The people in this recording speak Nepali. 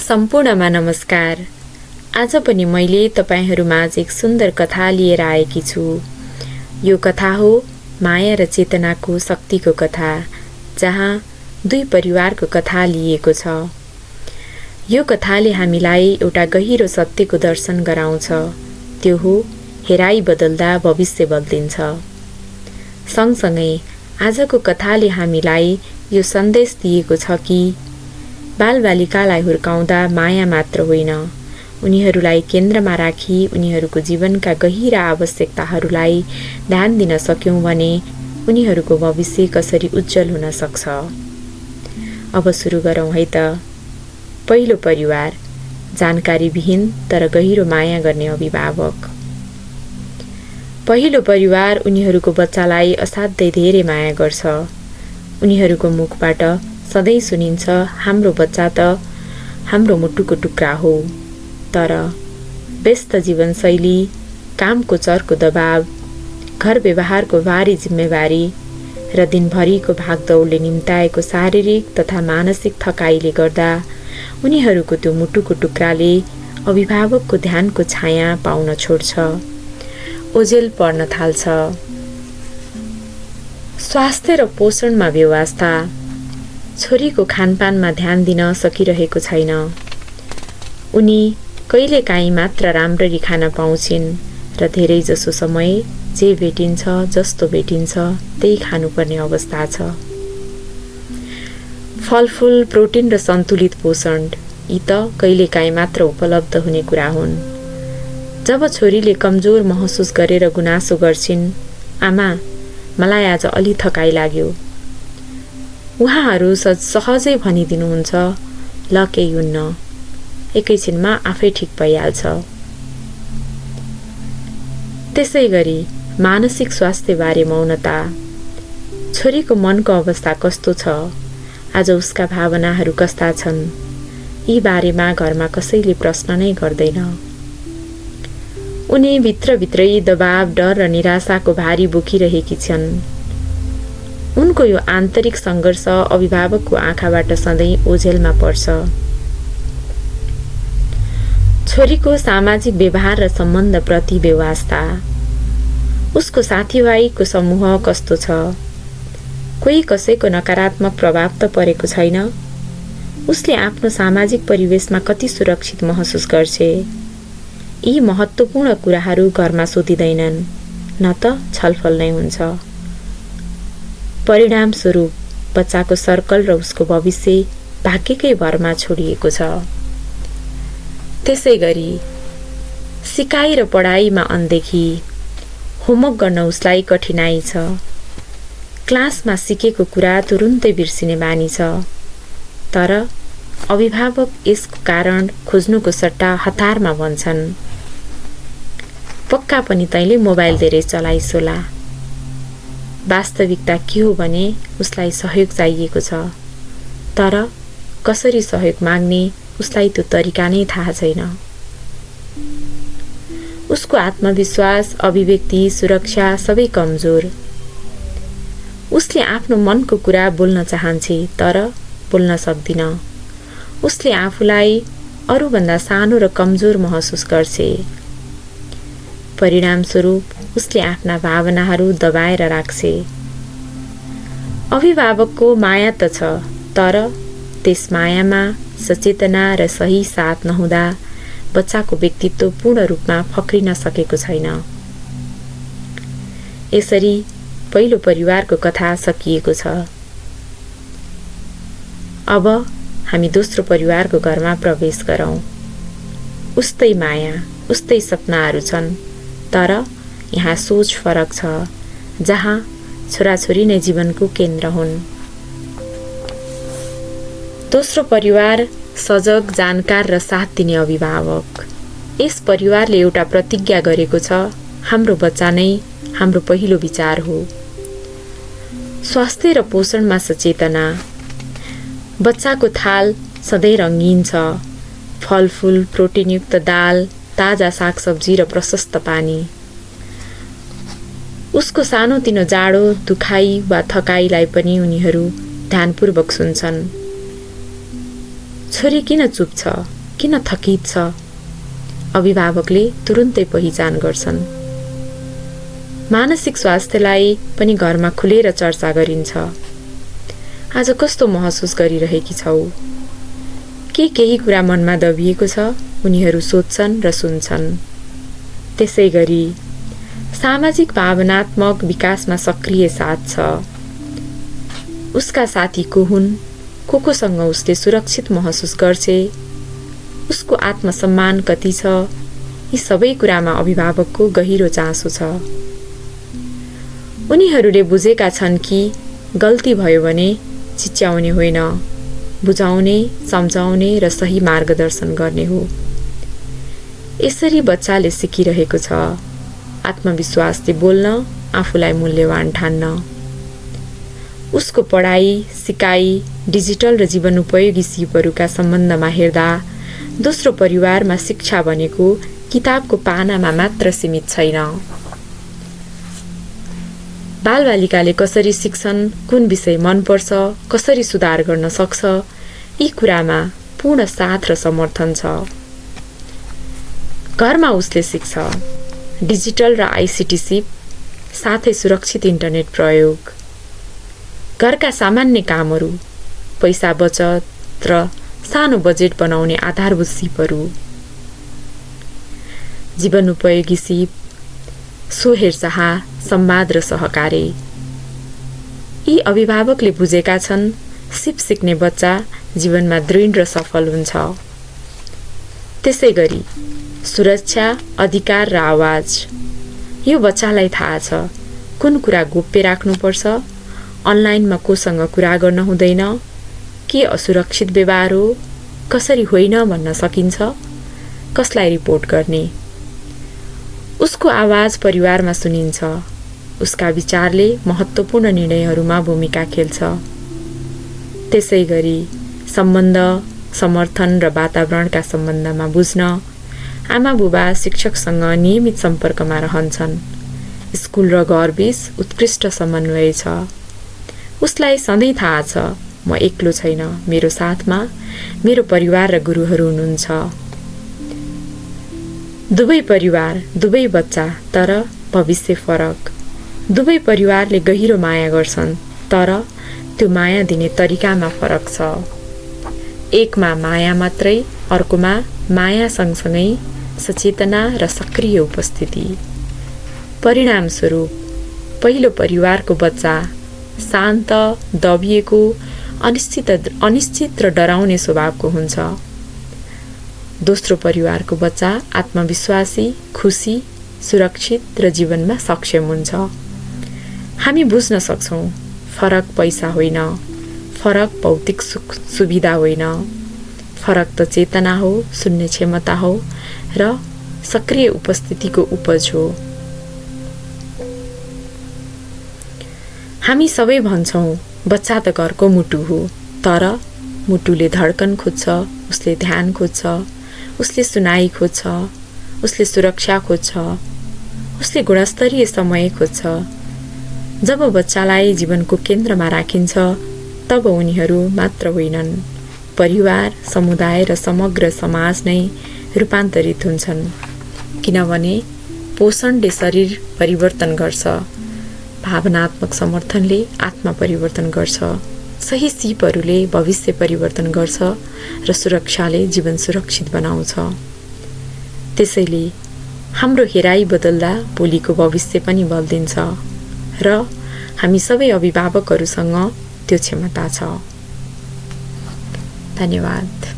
सम्पूर्णमा नमस्कार। आज पनि मैले तपाईहरुमाझ एक सुन्दर कथा लिएर आएकी छु। यो कथा हो माया र चेतनाको शक्तिको कथा, जहाँ दुई परिवारको कथा लिएको छ। यो कथाले हामीलाई एउटा गहिरो सत्यको दर्शन गराउँछ, त्यो हो हेराई बदल्दा भविष्य बदलिन्छ। सँगसँगै आजको कथाले हामीलाई यो सन्देश दिएको छ कि बालबालिकालाई हुर्काउँदा माया मात्र होइन, उनीहरूलाई केन्द्रमा राखी उनीहरूको जीवनका गहिरा आवश्यकताहरूलाई ध्यान दिन सक्यौं भने उनीहरूको भविष्य कसरी उज्जवल हुन सक्छ। अब सुरु गरौँ है त। पहिलो परिवार, जानकारीविहीन तर गहिरो माया गर्ने अभिभावक। पहिलो परिवार उनीहरूको बच्चालाई असाध्यै धेरै माया गर्छ। उनीहरूको मुखबाट सधैँ सुनिन्छ, हाम्रो बच्चा त हाम्रो मुटुको टुक्रा हो। तर व्यस्त जीवनशैली, कामको चर्को दबाव, घर व्यवहारको भारी जिम्मेवारी र दिनभरिको भागदौडले निम्ताएको शारीरिक तथा मानसिक थकाइले गर्दा उनीहरूको त्यो मुटुको टुक्राले अभिभावकको ध्यानको छाया पाउन छोड्छ, ओझेल पर्न थाल्छ। स्वास्थ्य र पोषणमा व्यवस्था, छोरीको खानपानमा ध्यान दिन सकिरहेको छैन। उनी कहिलेकाहीँ मात्र राम्ररी खान पाउँछिन् र धेरै जसो समय जे भेटिन्छ, जस्तो भेटिन्छ त्यही खानुपर्ने अवस्था छ। फलफुल, प्रोटिन र सन्तुलित पोषण यी त कहिलेकाहीँ मात्र उपलब्ध हुने कुरा हुन्। जब छोरीले कमजोर महसुस गरेर गुनासो गर्छिन्, आमा मलाई आज अलि थकाइ लाग्यो, उहाँहरू सहजै भनिदिनुहुन्छ, ल केही हुन्न, एकैछिनमा आफै ठिक भइहाल्छ। त्यसै गरी मानसिक स्वास्थ्यबारे मौनता। छोरीको मनको अवस्था कस्तो छ, आज उसका भावनाहरू कस्ता छन्, यी बारेमा घरमा कसैले प्रश्न नै गर्दैन। उनी भित्रभित्रै दबाव, डर र निराशाको भारी बोकिरहेकी छन्। उनको यो आन्तरिक सङ्घर्ष अभिभावकको आँखाबाट सधैँ ओझेलमा पर्छ। छोरीको सामाजिक व्यवहार र सम्बन्धप्रति व्यवस्था। उसको साथीभाइको समूह कस्तो छ, कोही कसैको नकारात्मक प्रभाव त परेको छैन। उसले आफ्नो सामाजिक परिवेशमा कति सुरक्षित महसुस गर्छ। यी महत्त्वपूर्ण कुराहरू घरमा सोधिँदैनन्, न त छलफल नै हुन्छ। परिणाम स्वरूप बच्चाको सर्कल र उसको भविष्य भाग्यकै भरमा छोडिएको छ। त्यसै गरी सिकाइ र पढाइमा अनदेखी। होमवर्क गर्न उसलाई कठिनाइ छ। क्लासमा सिकेको कुरा तुरुन्तै बिर्सिने बानी छ। तर अभिभावक यसको कारण खोज्नुको सट्टा हतारमा भन्छन्, पक्का पनि तैँले मोबाइल धेरै चलाइस् होला। वास्तविकता के हो भने उसलाई सहयोग चाहिएको छ, तर कसरी सहयोग माग्ने उसलाई त्यो तरिका नै थाहा छैन। उसको आत्मविश्वास, अभिव्यक्ति, सुरक्षा सबै कमजोर। उसले आफ्नो मनको कुरा बोल्न चाहन्छे, तर बोल्न सक्दिन। उसले आफूलाई अरूभन्दा सानो र कमजोर महसुस गर्छे। परिणामस्वरूप उसले आफ्ना भावनाहरू दबाएर राख्छे। अभिभावकको माया त छ, तर त्यस मायामा सचेतना र सही साथ नहुँदा बच्चाको व्यक्तित्व पूर्ण रूपमा फक्रिन सकेको छैन। यसरी पहिलो परिवारको कथा सकिएको छ। अब हामी दोस्रो परिवारको घरमा प्रवेश गरौँ। उस्तै माया, उस्तै सपनाहरू छन्, तर यहाँ सोच फरक छ, जहाँ छोराछोरी नै जीवनको केन्द्र हुन्। दोस्रो परिवार सजग, जानकार र साथ दिने अभिभावक। यस परिवारले एउटा प्रतिज्ञा गरेको छ, हाम्रो बच्चा नै हाम्रो पहिलो विचार हो। स्वास्थ्य र पोषणमा सचेतना। बच्चाको थाल सधैँ रङ्गीन छ। फलफुल, प्रोटिनयुक्त दाल, ताजा सागसब्जी र प्रशस्त पानी। उसको सानोतिनो जाडो, दुखाइ वा थकाइलाई पनि उनीहरू ध्यानपूर्वक सुन्छन्। छोरी किन चुप छ, किन थकित छ, अभिभावकले तुरुन्तै पहिचान गर्छन्। मानसिक स्वास्थ्यलाई पनि घरमा खुलेर चर्चा गरिन्छ। आज कस्तो महसुस गरिरहेकी छौ? केही कुरा मनमा दबिएको छ, उनीहरू सोध्छन् र सुन्छन्। त्यसैगरी सामाजिक भावनात्मक विकासमा सक्रिय साथ छ। उसका साथी को हुन्, कोसँग उसले सुरक्षित महसुस गर्छे, उसको आत्मसम्मान कति छ, यी सबै कुरामा अभिभावकको गहिरो चासो छ। उनीहरूले बुझेका छन् कि गल्ती भयो भने चिच्याउने होइन, बुझाउने, सम्झाउने र सही मार्गदर्शन गर्ने हो। यसरी बच्चाले सिकिरहेको छ आत्मविश्वासले बोल्न, आफूलाई मूल्यवान ठान्न। उसको पढाइ, सिकाइ, डिजिटल र जीवनोपयोगी सिपहरूका सम्बन्धमा हेर्दा दोस्रो परिवारमा शिक्षा भनेको किताबको पानामा मात्र सीमित छैन। बालबालिकाले कसरी सिक्छन्, कुन विषय मनपर्छ, कसरी सुधार गर्न सक्छ, यी कुरामा पूर्ण साथ र समर्थन छ। घरमा उसले सिक्छ डिजिटल र आइसिटी सिप, साथै सुरक्षित इन्टरनेट प्रयोग, घरका सामान्य कामहरू, पैसा बचत र सानो बजेट बनाउने आधारभूत सिपहरू, जीवनोपयोगी सिप, सो हेरचाह, संवाद र सहकार्य। यी अभिभावकले बुझेका छन् सिप सिक्ने बच्चा जीवनमा दृढ र सफल हुन्छ। त्यसैगरी सुरक्षा, अधिकार र आवाज, यो बच्चालाई थाहा छ कुन कुरा गोप्य राख्नुपर्छ, अनलाइनमा कोसँग कुरा गर्न हुँदैन, के असुरक्षित व्यवहार हो, कसरी होइन भन्न सकिन्छ, कसलाई रिपोर्ट गर्ने। उसको आवाज परिवारमा सुनिन्छ, उसका विचारले महत्त्वपूर्ण निर्णयहरूमा भूमिका खेल्छ। त्यसैगरी सम्बन्ध, समर्थन र वातावरणका सम्बन्धमा बुझ्न आमा बुबा शिक्षकसँग नियमित सम्पर्कमा रहन्छन्। स्कुल र घरबीच उत्कृष्ट समन्वय छ। उसलाई सधैँ थाहा छ म एक्लो छैन, मेरो साथमा मेरो परिवार र गुरुहरू हुनुहुन्छ। दुवै परिवार, दुवै बच्चा, तर भविष्य फरक। दुवै परिवारले गहिरो माया गर्छन्, तर त्यो माया दिने तरिकामा फरक छ। एकमा माया मात्रै, अर्कोमा माया सँगसँगै सचेतना र सक्रिय उपस्थिति। परिणामस्वरूप पहिलो परिवारको बच्चा शान्त, दबिएको, अनिश्चित र डराउने स्वभावको हुन्छ। दोस्रो परिवारको बच्चा आत्मविश्वासी, खुसी, सुरक्षित र जीवनमा सक्षम हुन्छ। हामी बुझ्न सक्छौँ फरक पैसा होइन, फरक भौतिक सुविधा होइन, फरक त चेतना हो, सुन्ने क्षमता हो र सक्रिय उपस्थितिको उपज हो। हामी सबै भन्छौँ बच्चा त घरको मुटु हो, तर मुटुले धड्कन खोज्छ, उसले ध्यान खोज्छ, उसले सुनाई खोज्छ, उसले सुरक्षा खोज्छ, उसले गुणस्तरीय समय खोज्छ। जब बच्चालाई जीवनको केन्द्रमा राखिन्छ, तब उनीहरू मात्र होइनन्, परिवार, समुदाय र समग्र समाज नै रूपान्तरित हुन्छन्। किनभने पोषणले शरीर परिवर्तन गर्छ, भावनात्मक समर्थनले आत्मा परिवर्तन गर्छ, सही सिपहरूले भविष्य परिवर्तन गर्छ र सुरक्षाले जीवन सुरक्षित बनाउँछ। त्यसैले हाम्रो हेराइ बदल्दा भोलिको भविष्य पनि बदलिन्छ र हामी सबै अभिभावकहरूसँग त्यो क्षमता छ। धन्यवाद।